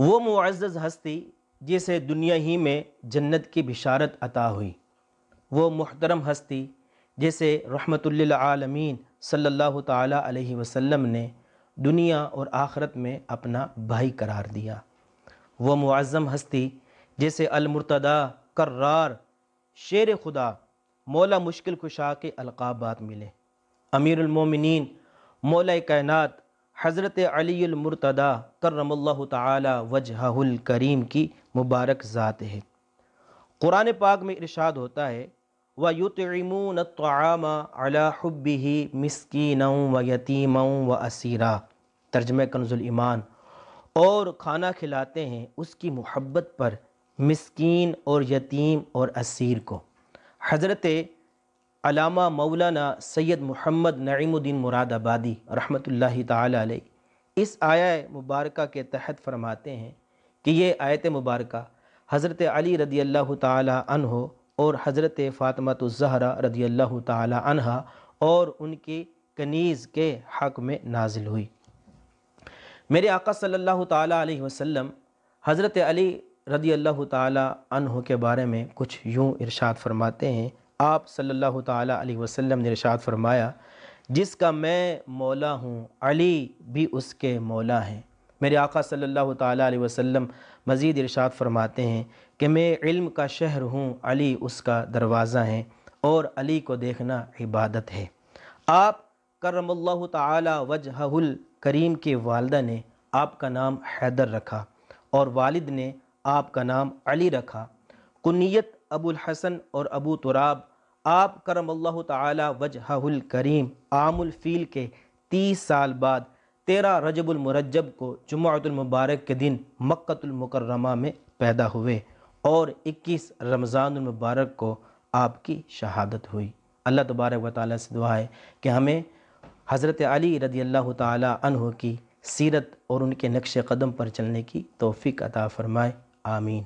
وہ معزز ہستی جسے دنیا ہی میں جنت کی بشارت عطا ہوئی، وہ محترم ہستی جسے رحمت للعالمین صلی اللہ تعالی علیہ وسلم نے دنیا اور آخرت میں اپنا بھائی قرار دیا، وہ معظم ہستی جسے المرتضی، کرار، شیر خدا، مولا مشکل کشا کے القابات ملے۔ امیر المومنین، مولا کائنات حضرت علی المرتضی کرم اللہ تعالی وجہہ الکریم کی مبارک ذات ہے۔ قرآن پاک میں ارشاد ہوتا ہے وَيُطْعِمُونَ الطَّعَامَ عَلَى حُبِّهِ مِسْكِينًا وَيَتِيمًا وَأَسِيرًا، ترجمہ کنز ایمان، اور کھانا کھلاتے ہیں اس کی محبت پر مسکین اور یتیم اور اسیر کو۔ حضرت علامہ مولانا سید محمد نعیم الدین مراد آبادی رحمۃ اللہ تعالی علیہ اس آیہ مبارکہ کے تحت فرماتے ہیں کہ یہ آیت مبارکہ حضرت علی رضی اللہ تعالی عنہ اور حضرت فاطمہ الزہرا رضی اللہ تعالی عنہا اور ان کی کنیز کے حق میں نازل ہوئی۔ میرے آقا صلی اللہ تعالی علیہ وسلم حضرت علی رضی اللہ تعالی عنہ کے بارے میں کچھ یوں ارشاد فرماتے ہیں۔ آپ صلی اللہ تعالی علیہ وسلم نے ارشاد فرمایا جس کا میں مولا ہوں علی بھی اس کے مولا ہیں۔ میرے آقا صلی اللہ تعالی علیہ وسلم مزید ارشاد فرماتے ہیں کہ میں علم کا شہر ہوں، علی اس کا دروازہ ہیں، اور علی کو دیکھنا عبادت ہے۔ آپ کرم اللہ تعالی وجہہ الکریم کے والدہ نے آپ کا نام حیدر رکھا اور والد نے آپ کا نام علی رکھا۔ کنیت ابو الحسن اور ابو تراب۔ آپ کرم اللہ تعالی وجہہ الکریم عام الفیل کے 30 سال بعد 13 رجب المرجب کو جمعۃ المبارک کے دن مکہ المکرمہ میں پیدا ہوئے اور 21 رمضان المبارک کو آپ کی شہادت ہوئی۔ اللہ تبارک و تعالیٰ سے دعا ہے کہ ہمیں حضرت علی رضی اللہ تعالی عنہ کی سیرت اور ان کے نقش قدم پر چلنے کی توفیق عطا فرمائے، آمین۔